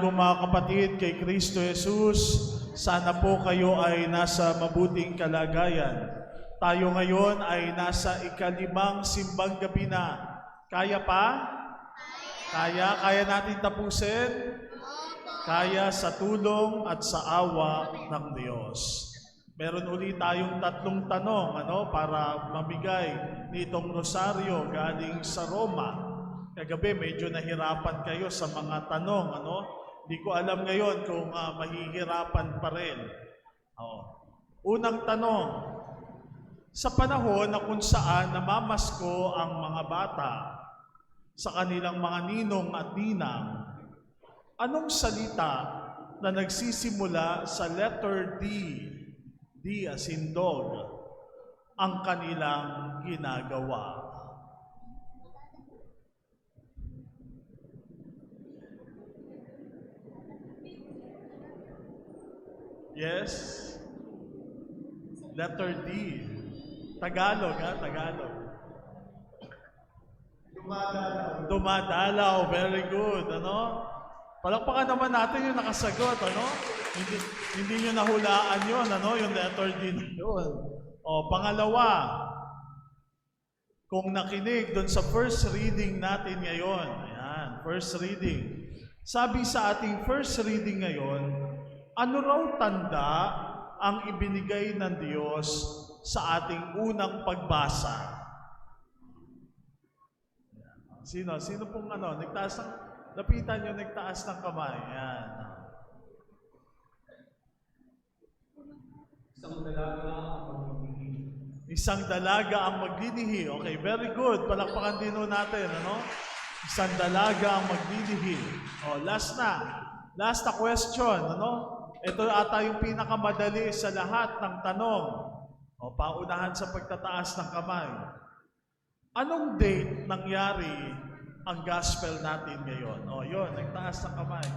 ko mga kapatid kay Kristo Jesus, sana po kayo ay nasa mabuting kalagayan. Tayo ngayon ay nasa ika-5 simbang gabi na. Kaya pa? Kaya natin tapusin? Kaya sa tulong at sa awa ng Diyos. Meron ulit tayong 3 tanong para mamigay nitong rosaryo galing sa Roma. Kagabi medyo nahirapan kayo sa mga tanong, Hindi ko alam ngayon kung mahihirapan pa rin. Unang tanong, sa panahon na kung saan namamasko ang mga bata sa kanilang mga ninong at ninang, anong salita na nagsisimula sa letter D, D as in dog, ang kanilang ginagawa? Yes. Letter D. Tagalog, Tagalog. Dumadalaw. Very good, Palakpakan naman natin yung nakasagot, Hindi nyo nahulaan yun, yung letter D na yun. Pangalawa, kung nakinig doon sa first reading natin ngayon, first reading. Sabi sa ating first reading ngayon, ano raw tanda ang ibinigay ng Diyos sa ating unang pagbasa? Sino pong nagtaas ng, lapitan nyo, nagtaas ng kamay. Yan. Isang dalaga ang maglilihi. Okay, very good. Palakpakan din natin, Isang dalaga ang maglilihi. Last na. Last na question, Ito ata yung pinakamadali sa lahat ng tanong. Paunahan sa pagtataas ng kamay. Anong date nangyari ang gospel natin ngayon? Yun, nagtaas ng kamay.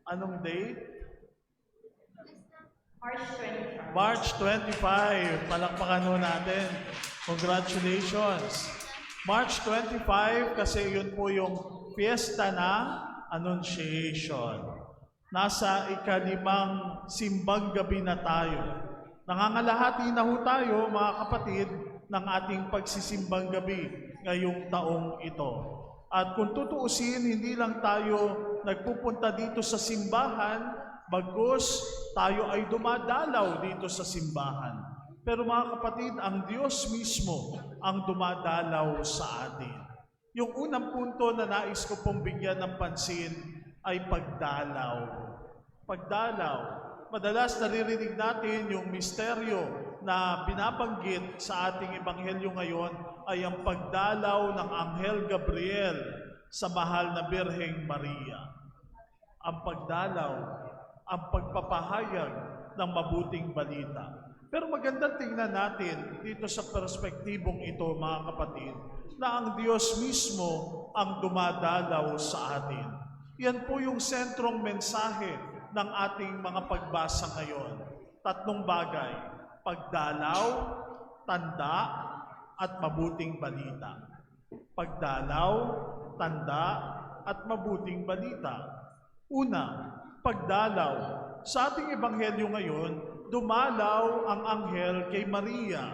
Anong date? March 25. Palakpakan natin. Congratulations. March 25 kasi yun po yung fiesta ng Annunciation. Nasa ika-5 simbang gabi na tayo. Nangangalahati na ho tayo, mga kapatid, ng ating pagsisimbang gabi ngayong taong ito. At kung tutuusin, hindi lang tayo nagpupunta dito sa simbahan, bagkus tayo ay dumadalaw dito sa simbahan. Pero mga kapatid, ang Diyos mismo ang dumadalaw sa atin. Yung unang punto na nais ko pong bigyan ng pansin ay pagdalaw. Pagdalaw. Madalas naririnig natin yung misteryo na binabanggit sa ating ebanghelyo ngayon ay ang pagdalaw ng Anghel Gabriel sa mahal na Birheng Maria. Ang pagdalaw, ang pagpapahayag ng mabuting balita. Pero magandang tingnan natin dito sa perspektibong ito, mga kapatid, na ang Diyos mismo ang dumadalaw sa atin. Yan po yung sentrong mensahe ng ating mga pagbasa ngayon. 3 bagay: pagdalaw, tanda, at mabuting balita. Pagdalaw, tanda, at mabuting balita. Una, pagdalaw. Sa ating ebanghelyo ngayon, dumalaw ang anghel kay Maria.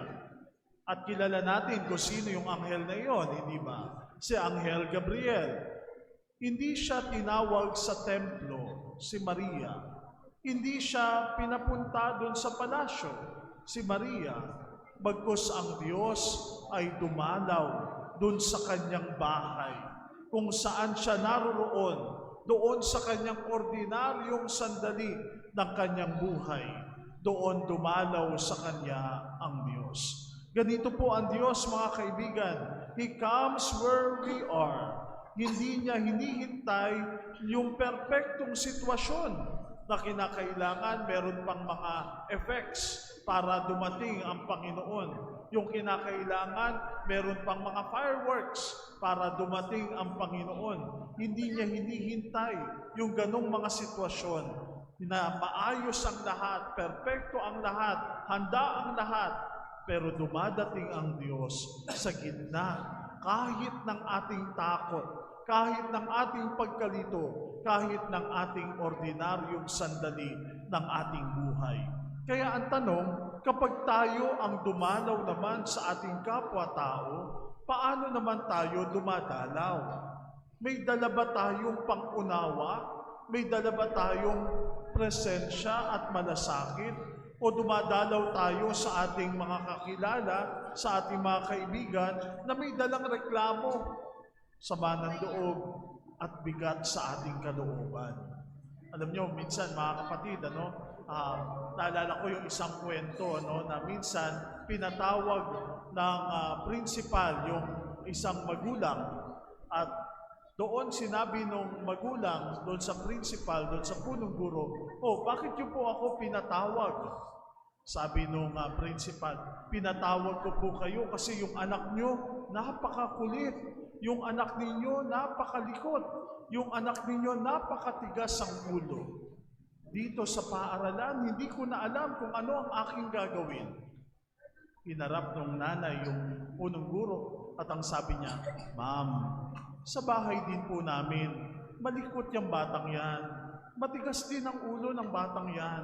At kilala natin kung sino yung anghel na iyon, hindi ba? Si Anghel Gabriel. Hindi siya tinawag sa templo, si Maria. Hindi siya pinapunta doon sa palasyo, si Maria. Bagkus ang Diyos ay dumalaw doon sa kanyang bahay, kung saan siya naroroon, doon sa kanyang ordinaryong sandali ng kanyang buhay. Doon dumalaw sa kanya ang Diyos. Ganito po ang Diyos, mga kaibigan. He comes where we are. Hindi niya hinihintay yung perpektong sitwasyon na kinakailangan. Meron pang mga effects para dumating ang Panginoon. Yung kinakailangan, meron pang mga fireworks para dumating ang Panginoon. Hindi niya hinihintay yung ganong mga sitwasyon na maayos ang lahat, perpekto ang lahat, handa ang lahat, pero dumadating ang Diyos sa gitna kahit ng ating takot, kahit ng ating pagkalito, kahit ng ating ordinaryong sandali ng ating buhay. Kaya ang tanong, kapag tayo ang dumalaw naman sa ating kapwa-tao, paano naman tayo dumadalaw? May dala ba tayong pangunawa? May dala ba tayong presensya at malasakit? O dumadalaw tayo sa ating mga kakilala, sa ating mga kaibigan na may dalang reklamo, sama ng loob at bigat sa ating kalooban? Alam nyo, minsan mga kapatid, naalala ko yung isang kwento na minsan pinatawag ng principal yung isang magulang at doon sinabi nung magulang, doon sa principal, doon sa punong guro, bakit niyo po ako pinatawag? Sabi nung principal, pinatawag ko po kayo kasi yung anak niyo napakakulit, yung anak ninyo napakalikot, yung anak ninyo napakatigas ang ulo. Dito sa paaralan, hindi ko na alam kung ano ang aking gagawin. Hinarap ng nanay yung punong guro at ang sabi niya, Ma'am, sa bahay din po namin, malikot yung batang yan. Matigas din ang ulo ng batang yan.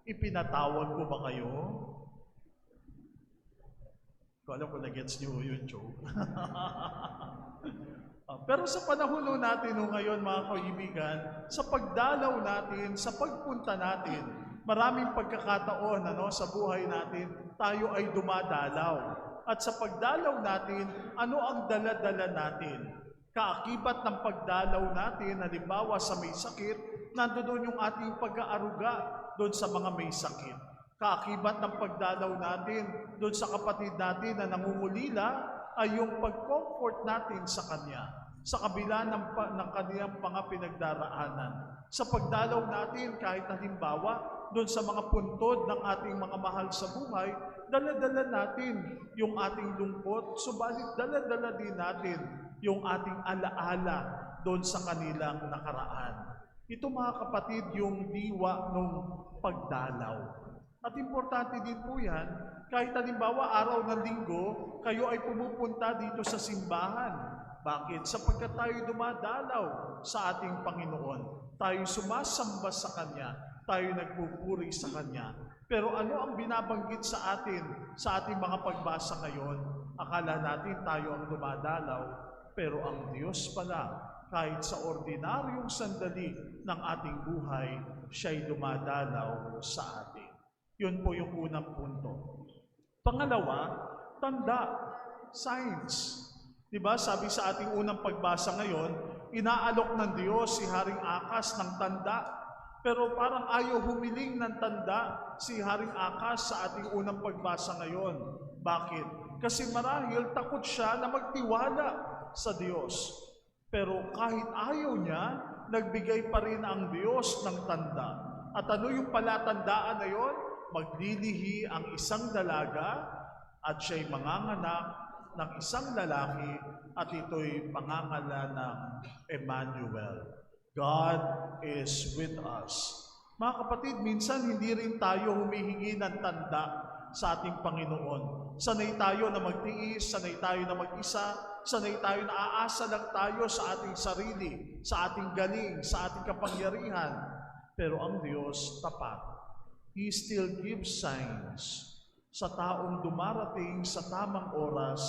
Ipinatawag ko ba kayo? Ko alam ko na-gets niyo yun, joke. Pero sa panahon natin ngayon, mga kaibigan, sa pagdalaw natin, sa pagpunta natin, maraming pagkakataon sa buhay natin, tayo ay dumadalaw. At sa pagdalaw natin, ano ang dala-dala natin? Kaakibat ng pagdalaw natin, halimbawa sa may sakit, nandoon yung ating pag-aaruga doon sa mga may sakit. Kaakibat ng pagdalaw natin doon sa kapatid natin na nangungulila ay yung pag-comfort natin sa kanya, sa kabila ng kaniyang mga pinagdaraanan. Sa pagdalaw natin, kahit halimbawa, doon sa mga puntod ng ating mga mahal sa buhay, dala-dala natin yung ating lungkot, subalit dala-dala din natin yung ating alaala doon sa kanilang nakaraan. Ito mga kapatid, yung diwa ng pagdalaw. At importante din po yan, kahit halimbawa araw ng linggo, kayo ay pumupunta dito sa simbahan. Bakit? Sapagkat tayo dumadalaw sa ating Panginoon. Tayo sumasamba sa Kanya. Tayo nagpupuri sa Kanya. Pero ano ang binabanggit sa atin, sa ating mga pagbasa ngayon? Akala natin tayo ang dumadalaw, pero ang Diyos pala, kahit sa ordinaryong sandali ng ating buhay, siya'y dumadalaw sa atin. Yun po yung unang punto. Pangalawa, tanda, signs. Diba, sabi sa ating unang pagbasa ngayon, inaalok ng Diyos si Haring Akas ng tanda, pero parang ayaw humiling ng tanda si Haring Akas sa ating unang pagbasa ngayon. Bakit? Kasi marahil takot siya na magtiwala sa Diyos. Pero kahit ayaw niya, nagbigay pa rin ang Diyos ng tanda. At ano yung palatandaan na yon? Maglilihi ang isang dalaga at siya'y manganganak ng isang lalaki at ito'y pangangalan ng Emmanuel. God is with us. Mga kapatid, minsan hindi rin tayo humihingi ng tanda sa ating Panginoon. Sanay tayo na magtiis, sanay tayo na mag-isa, sanay tayo na aasa lang tayo sa ating sarili, sa ating galing, sa ating kapangyarihan. Pero ang Diyos tapat. He still gives signs sa taong dumarating sa tamang oras,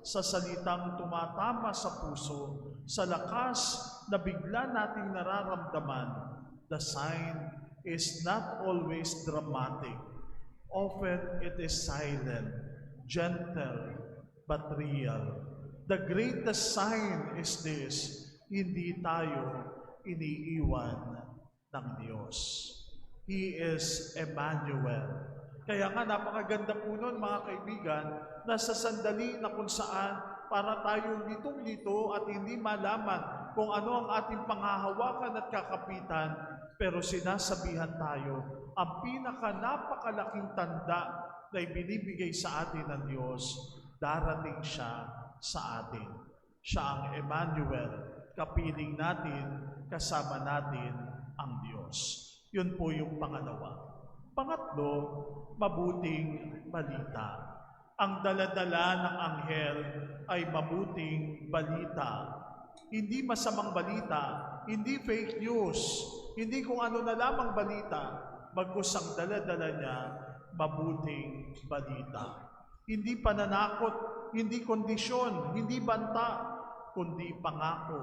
sa salitang tumatama sa puso, sa lakas na bigla nating nararamdaman. The sign is not always dramatic. Often it is silent, gentle, but real. The greatest sign is this, hindi tayo iniiwan ng Diyos. He is Emmanuel. Kaya nga napakaganda po nun mga kaibigan, na sa sandali na kung saan para tayong litong-lito at hindi malaman kung ano ang ating panghahawakan at kakapitan, pero sinasabihan tayo, ang pinaka-napakalaking tanda na ibinibigay sa atin ng Diyos, darating siya sa atin. Siya ang Emmanuel, kapiling natin, kasama natin ang Diyos. Yun po yung pangalawa. Pangatlo, mabuting balita. Ang daladala ng anghel ay mabuting balita. hindi masamang balita, hindi fake news, hindi kung ano na lamang balita, bagkus ang dala-dala niya, mabuting balita. Hindi pananakot, hindi kondisyon, hindi banta, kundi pangako.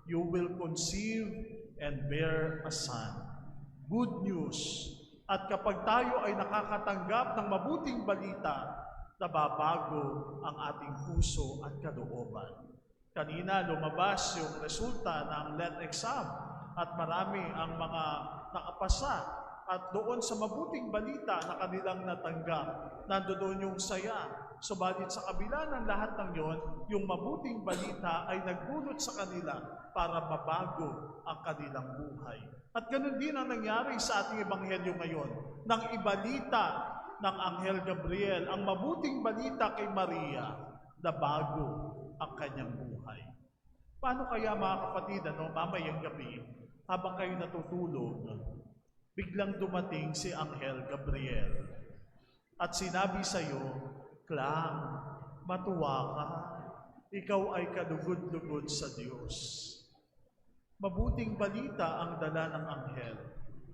You will conceive and bear a son. Good news. At kapag tayo ay nakakatanggap ng mabuting balita, nababago ang ating puso at kalooban. Kanina lumabas yung resulta ng LET exam at marami ang mga nakapasa. At doon sa mabuting balita na kanilang natanggap, nandoon yung saya. Subalit sa kabila ng lahat ng yon, yung mabuting balita ay nagbunot sa kanila para mabago ang kanilang buhay. At ganun din ang nangyari sa ating ebanghelyo ngayon. Nang ibalita ng Anghel Gabriel ang mabuting balita kay Maria, na bago ang kanyang buhay. Paano kaya mga kapatid, mamayang gabi, habang kayo natutulog, biglang dumating si Anghel Gabriel at sinabi sa iyo, Clang, matuwa ka, ikaw ay kalugod-lugod sa Diyos. Mabuting balita ang dala ng anghel.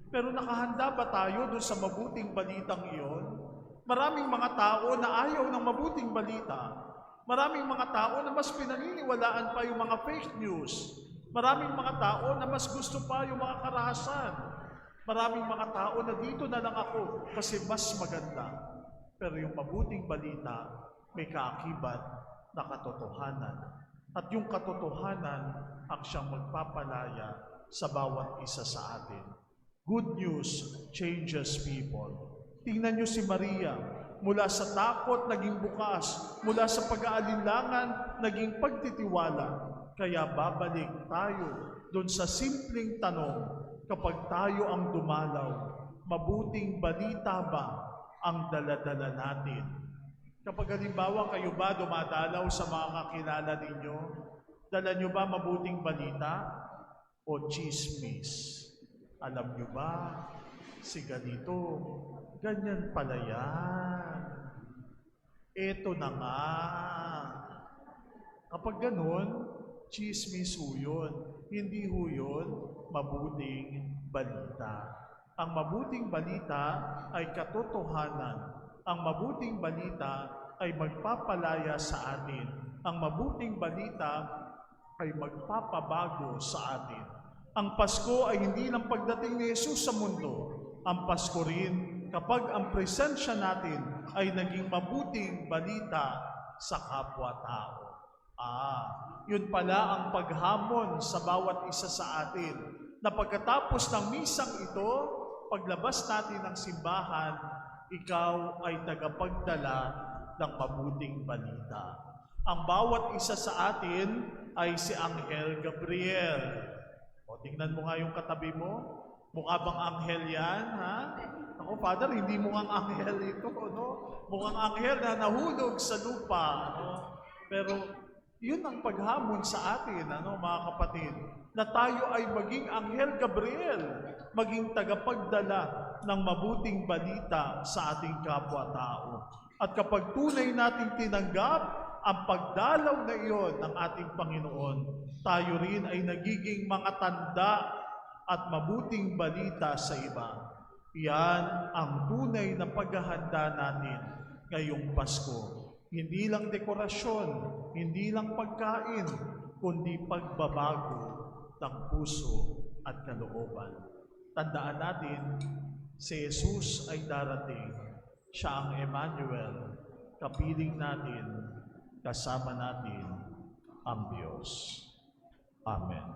Pero nakahanda ba tayo doon sa mabuting balitang iyon? Maraming mga tao na ayaw ng mabuting balita. Maraming mga tao na mas pinaniniwalaan pa yung mga fake news. Maraming mga tao na mas gusto pa yung mga karahasan. Maraming mga tao na dito na lang ako kasi mas maganda. Pero yung mabuting balita, may kaakibat na katotohanan. At yung katotohanan ang siyang magpapalaya sa bawat isa sa atin. Good news changes people. Tingnan niyo si Maria, mula sa takot naging bukas, mula sa pag-aalinlangan naging pagtitiwala. Kaya babalik tayo doon sa simpleng tanong, kapag tayo ang dumalaw, mabuting balita ba ang dala-dala natin? Kapag halimbawa kayo ba dumadalaw sa mga kakilala ninyo, dala nyo ba mabuting balita o chismis? Alam nyo ba, si ganito, ganyan pala yan. Eto na nga. Kapag ganun, chismis ho yun. Hindi ho yun mabuting balita. Ang mabuting balita ay katotohanan. Ang mabuting balita ay magpapalaya sa atin. Ang mabuting balita ay magpapabago sa atin. Ang Pasko ay hindi lang pagdating ni Jesus sa mundo. Ang Pasko rin kapag ang presensya natin ay naging mabuting balita sa kapwa-tao. Yun pala ang paghamon sa bawat isa sa atin na pagkatapos ng misang ito, paglabas natin ng simbahan, ikaw ay tagapagdala ng mabuting balita. Ang bawat isa sa atin ay si Anghel Gabriel. O, tingnan mo nga yung katabi mo. Mukha bang anghel yan, ha? Ako, Father, hindi mukhang anghel ito, no? Mukhang anghel na nahulog sa lupa, no? Pero, yun ang paghamon sa atin, mga kapatid, na tayo ay maging Anghel Gabriel, maging tagapagdala ng mabuting balita sa ating kapwa-tao. At kapag tunay nating tinanggap ang pagdalaw na iyon ng ating Panginoon, tayo rin ay nagiging mga tanda at mabuting balita sa iba. Yan ang tunay na paghahanda natin ngayong Pasko. Hindi lang dekorasyon, hindi lang pagkain, kundi pagbabago ng puso at kalooban. Tandaan natin, si Jesus ay darating. Siya ang Emmanuel, kapiling natin, kasama natin ang Diyos. Amen.